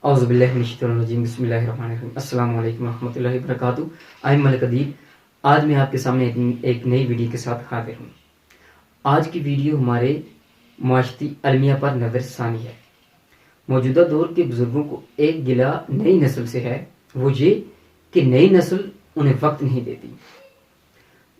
औज़ु बिल्लाहि मिनश शैतानिर रजीम बिस्मिल्लाहिर रहमानिर रहीम अस्सलामु अलैकुम रहमतुल्लाहि व बरकातुहू। I am Malik Adeel. आज मैं आपके सामने एक नई वीडियो के साथ हाजिर हूँ। आज की वीडियो हमारे माशती अलमिया पर नज़रसानी है। मौजूदा दौर के बुज़ुर्गों को एक गिला नई नस्ल से है, वो ये कि नई नस्ल उन्हें वक्त नहीं देती।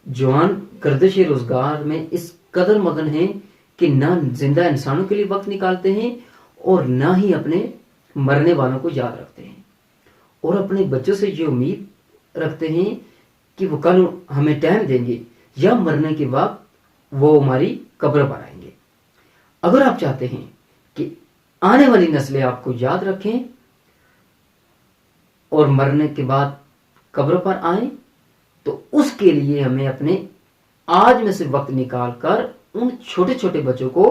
जवान गर्दिश रोज़गार में इस कदर मगन हैं कि ना जिंदा इंसानों के लिए वक्त निकालते हैं और ना ही अपने मरने वालों को याद रखते हैं, और अपने बच्चों से ये उम्मीद रखते हैं कि वो कल हमें टाइम देंगे या मरने के बाद वो हमारी कब्र पर आएंगे। अगर आप चाहते हैं कि आने वाली नस्लें आपको याद रखें और मरने के बाद कब्र पर आए, तो उसके लिए हमें अपने आज में से वक्त निकाल कर उन छोटे छोटे बच्चों को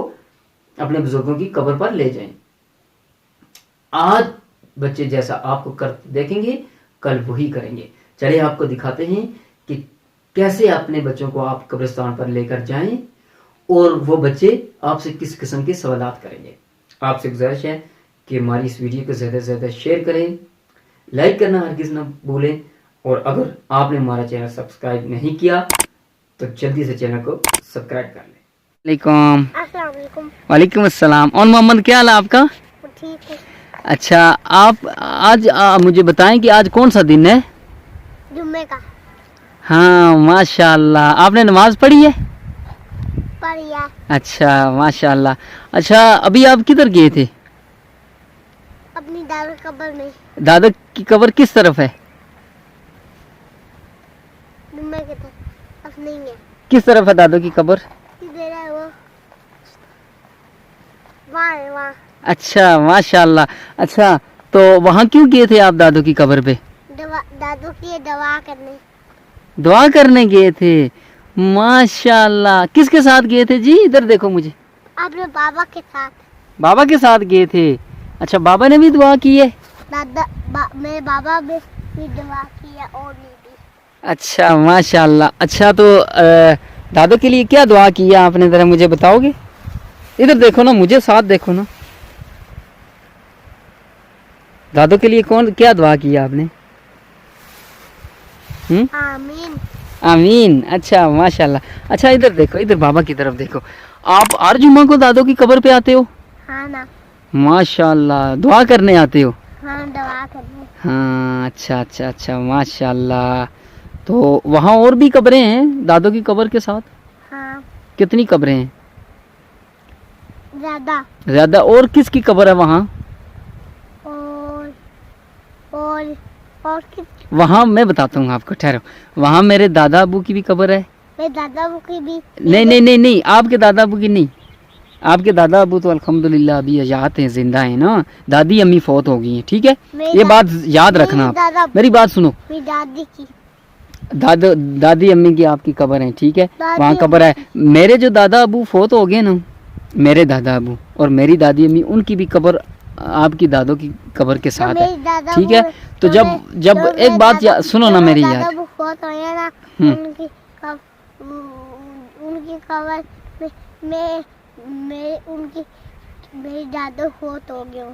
अपने बुजुर्गों की कब्र पर ले जाएं। आज बच्चे जैसा आपको करते देखेंगे, कल वही करेंगे। चलिए आपको दिखाते हैं कि कैसे अपने बच्चों को आप कब्रिस्तान पर लेकर जाएं और वो बच्चे आपसे किस किस्म के सवालात करेंगे। आपसे गुजारिश है कि हमारी इस वीडियो को ज़्यादा से ज़्यादा शेयर करें, लाइक करना हरगिज़ ना भूलें, और अगर आपने हमारा चैनल सब्सक्राइब नहीं किया तो जल्दी से चैनल को सब्सक्राइब कर लें। अस्सलाम वालेकुम। वालेकुम अस्सलाम। और मोहम्मद, क्या हाल है आपका? ठीक है। अच्छा, आप आज मुझे बताएं कि आज कौन सा दिन है? जुम्मे का। हाँ माशाल्लाह। आपने नमाज पढ़ी है? पढ़िया। अच्छा माशाल्लाह। अच्छा, अभी आप किधर गए थे? अपनी दादा कब्र में। दादा की कब्र किस तरफ है? जुम्मे के तरफ। अब नहीं है। किस तरफ है दादा की कब्र? किधर है वो? वहाँ है, वहाँ। अच्छा माशाल्लाह। अच्छा, तो वहाँ क्यों गए थे आप दादू की कब्र पे? दादू की दवा करने। दुआ करने गए थे। माशाल्लाह। किसके साथ गए थे जी? इधर देखो मुझे। अपने बाबा के साथ। बाबा के साथ गए थे। अच्छा, बाबा ने भी दुआ की है? मेरे बाबा ने भी दवा की है और भी। अच्छा माशाल्लाह। अच्छा, तो दादू के लिए क्या दुआ किया आपने, जरा मुझे बताओगे? इधर देखो ना, मुझे साथ देखो ना। दादू के लिए क्या दुआ किया आपने? आमीन। आमीन। अच्छा माशाल्लाह। अच्छा, इधर देखो, इधर बाबा की तरफ देखो। आप हर जुम्मा को दादू की कब्र पे आते हो? हाँ ना। माशाल्लाह। दुआ करने आते हो? हाँ, दवा करने। हाँ, अच्छा अच्छा अच्छा माशाल्लाह। तो वहाँ और भी कब्रें हैं दादू की कब्र के साथ? हाँ। कितनी कब्रें हैं? ज्यादा। ज्यादा। और किसकी कब्र है वहाँ? और किस? वहाँ मैं बताता हूँ आपको, ठहरो। वहाँ मेरे दादा अबू की भी कब्र है। मेरे दादा अबू की भी। नहीं नहीं नहीं नहीं, आपके दादा अबू की नहीं। आपके दादा अबू तो अल्हम्दुलिल्लाह अभी हयात हैं, जिंदा हैं ना। दादी अम्मी फौत हो गई हैं, ठीक है? ये बात याद रखना आप। मेरी बात सुनो। मेरी दादी की। दादी अम्मी की आपकी कब्र है, ठीक है? वहाँ कब्र है। मेरे जो दादा अबू फौत हो गए ना, मेरे दादा अबू और मेरी दादी अम्मी, उनकी भी कब्र आपकी दादों की कब्र के साथ है, ठीक है? तो जब एक बात सुनो ना मेरी यार। उनकी कब्र में मेरी दादा फौत हो गए।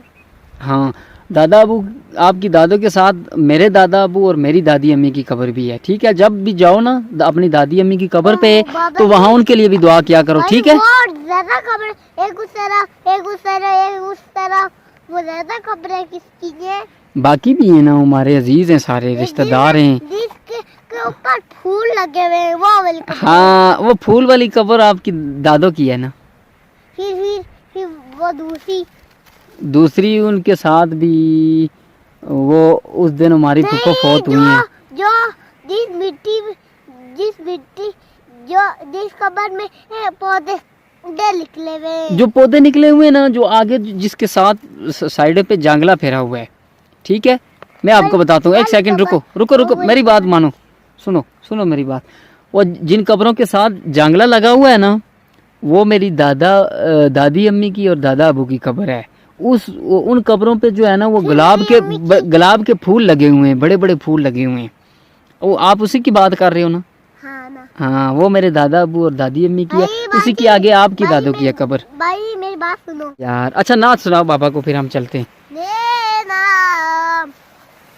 हाँ, दादा अबू आपकी दादों के साथ मेरे दादा अबू और मेरी दादी अम्मी की कब्र भी है, ठीक है? जब भी जाओ ना अपनी दादी अम्मी की कब्र पे, तो वहाँ उनके लिए भी दुआ किया करो, ठीक है? ज्यादा कब्र, एक उस तरफ, वो ज्यादा कब्र है किसकी है? बाकी भी है ना, हमारे अजीज हैं, सारे रिश्तेदार हैं। जिसके ऊपर फूल लगे हुए हैं, वो वाली कब्र। हाँ, वो फूल वाली कब्र आपकी दादों की है ना। फिर वो दूसरी उनके साथ भी, वो उस दिन हमारी फूफा फौत हुई है। जो जिस कब्र में पौधे निकले हुए, जो पौधे निकले हुए ना, जो आगे जिसके साथ साइड पे जांगला फेरा हुआ है, ठीक है? मैं आपको बताता हूँ। एक सेकंड रुको, मेरी बात मानो, सुनो मेरी बात। वो जिन कब्रों के साथ जांगला लगा हुआ है ना, वो मेरी दादी अम्मी की और दादा अबू की कब्र है। उन कब्रों पे जो है ना, वो गुलाब के फूल लगे हुए हैं, बड़े बड़े फूल लगे हुए हैं। वो आप उसी की बात कर रहे हो ना? हाँ, वो मेरे दादा अबू और दादी अम्मी की है, उसी की आगे आपकी दादों की है कब्र। भाई मेरी बात सुनो यार। अच्छा, नाच सुनाओ बाबा को, फिर हम चलते हैं।